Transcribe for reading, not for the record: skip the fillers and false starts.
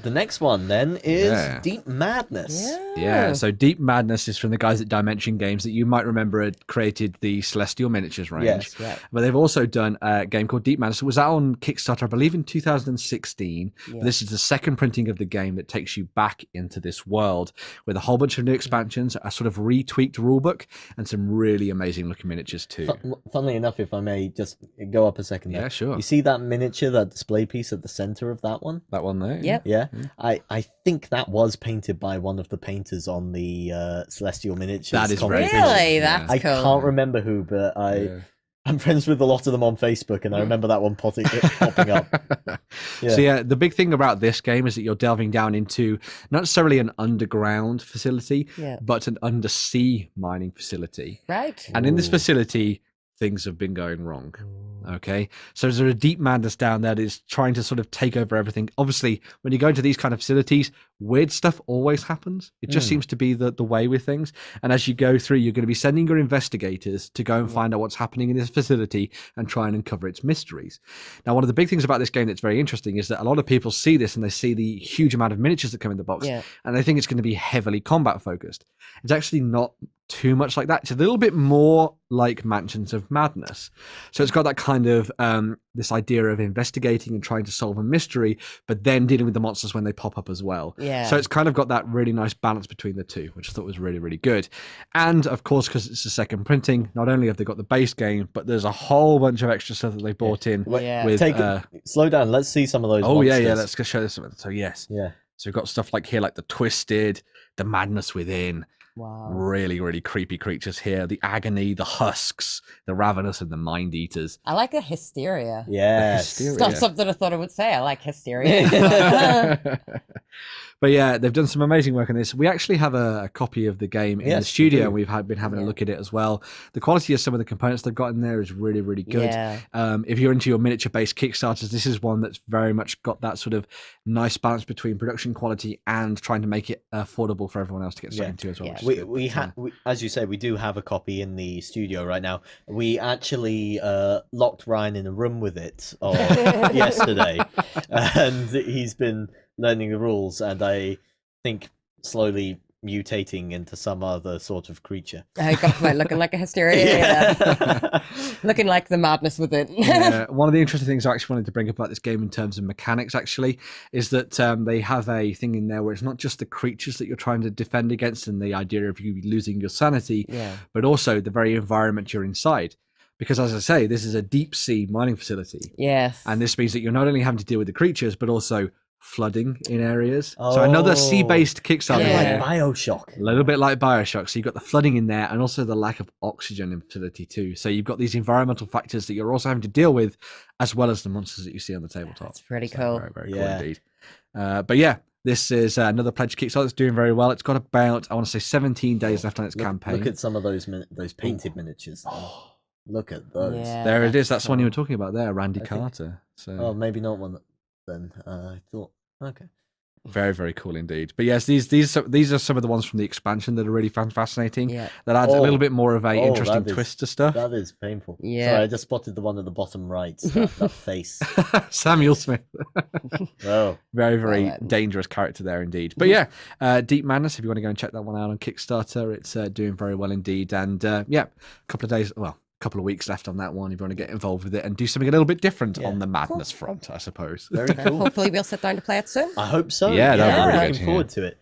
The next one then is Deep Madness. Yeah, so Deep Madness is from the guys at Dimension Games that you might remember had created the Celestial Miniatures range. Yes, but they've also done a game called Deep Madness. It was out on Kickstarter, I believe, in 2016. But this is the second printing of the game that takes you back into this world with a whole bunch of new expansions, a sort of retweaked rulebook, and some really amazing looking miniatures too. Funnily enough, if I may just go up a second there. Yeah, sure. You see that miniature, that display piece at the center of that one? That one there? Yep. Yeah. I think that was painted by one of the painters on the Celestial Miniatures. That is very competition. Really? That's I cool. can't remember who, but I'm friends with a lot of them on Facebook, and I remember that one popping up. So the big thing about this game is that you're delving down into not necessarily an underground facility, but an undersea mining facility. Right. And in this facility, things have been going wrong. Okay, so there's a deep madness down there that is trying to sort of take over everything. Obviously, when you go into these kind of facilities, weird stuff always happens. It just seems to be the way with things. And as you go through, you're going to be sending your investigators to go and find out what's happening in this facility and try and uncover its mysteries. Now, one of the big things about this game that's very interesting is that a lot of people see this and they see the huge amount of miniatures that come in the box, and they think it's going to be heavily combat focused. It's actually not too much like that. It's a little bit more like Mansions of Madness. So it's got that kind of this idea of investigating and trying to solve a mystery, but then dealing with the monsters when they pop up as well. So it's kind of got that really nice balance between the two, which I thought was really, really good. And of course, because it's a second printing, not only have they got the base game, but there's a whole bunch of extra stuff that they brought in. With, slow down. Let's see some of those. Oh monsters. yeah. Let's go show this. So yes. Yeah. So we've got stuff like here, like the Twisted, the Madness Within. Wow. Really, really creepy creatures here. The Agony, the Husks, the Ravenous, and the Mind Eaters. I like the Hysteria. Yeah. It's not something I thought I would say. I like Hysteria. But yeah, they've done some amazing work on this. We actually have a copy of the game in the studio, and we've been having a look at it as well. The quality of some of the components they've got in there is really, really good. If you're into your miniature-based Kickstarters, this is one that's very much got that sort of nice balance between production quality and trying to make it affordable for everyone else to get stuck into as well. We as you say, we do have a copy in the studio right now. We actually locked Ryan in a room with it yesterday, and he's been learning the rules, and I think slowly mutating into some other sort of creature. I got my looking like a Hysteria. Looking like the Madness Within. One of the interesting things I actually wanted to bring up about this game in terms of mechanics actually is that they have a thing in there where it's not just the creatures that you're trying to defend against and the idea of you losing your sanity, but also the very environment you're inside. Because as I say, this is a deep sea mining facility. Yes. And this means that you're not only having to deal with the creatures, but also flooding in areas. So another sea-based Kickstarter. Like Bioshock. A little bit like Bioshock. So you've got the flooding in there and also the lack of oxygen in facility too. So you've got these environmental factors that you're also having to deal with, as well as the monsters that you see on the tabletop. That's pretty cool. Very, very cool indeed. But yeah, this is another pledge Kickstarter that's doing very well. It's got about, I want to say, 17 days left on its campaign. Look at some of those painted miniatures. Look at those. Yeah, there it is. That's one you were talking about there, Randy Carter. So maybe not one then. I thought, okay. Very, very cool indeed. But yes, these are some of the ones from the expansion that are really fascinating. Yeah. That adds a little bit more of a interesting twist to stuff. That is painful. Yeah. Sorry, I just spotted the one at the bottom right. That face. Samuel Smith. Oh. Very, very dangerous character there indeed. But yeah, Deep Madness, if you want to go and check that one out on Kickstarter, it's doing very well indeed. And yeah, a couple of weeks left on that one if you want to get involved with it and do something a little bit different on the madness front, I suppose. Very cool. Hopefully we'll sit down to play it soon. I hope so. Yeah, that'll be really looking forward to it.